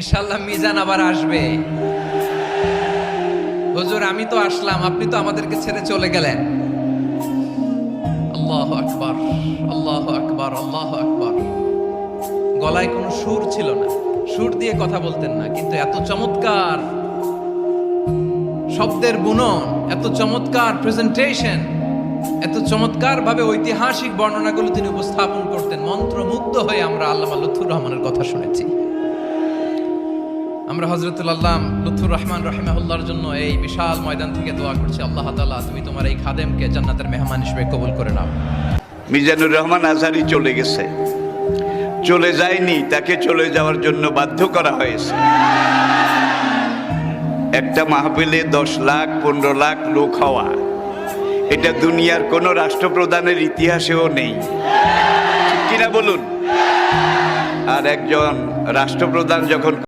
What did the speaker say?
ইনশাআল্লাহ মিজান আবার আসবে। হুজুর আমি তো আসলাম, আপনি তো আমাদেরকে ছেড়ে চলে গেলেন। আল্লাহু আকবার, আল্লাহু আকবার, আল্লাহু আকবার। গলায় কোনো সুর ছিল না, সুর দিয়ে কথা বলতেন না, কিন্তু এত চমৎকার শব্দের বুনন, এত চমৎকার প্রেজেন্টেশন, এত চমৎকার ভাবে ঐতিহাসিক বর্ণনাগুলো তিনি উপস্থাপন করতেন। মন্ত্রমুগ্ধ হয়ে আমরা আল্লামা লুৎফুর রহমানের কথা শুনেছি। আমরা হযরতুল আল্লাম লুৎফুর রহমান রাহিমাহুল্লাহর জন্য এই বিশাল ময়দান থেকে দোয়া করছি, আল্লাহ তাআলা তুমি তোমার এই খাদেমকে জান্নাতের মেহমান হিসেবে কবুল করে নাও। মিজানুর রহমান আজহারী চলে গেছে, চলে যায়নি, তাকে চলে যাওয়ার জন্য বাধ্য করা হয়েছে। একটা মাহফিলে 10 লাখ 15 লাখ লোক হওয়া, এটা দুনিয়ার কোন রাষ্ট্রপ্রধানের ইতিহাসেও নেই, ঠিক কিনা বলুন? আর একজন রাষ্ট্রপ্রধান যখন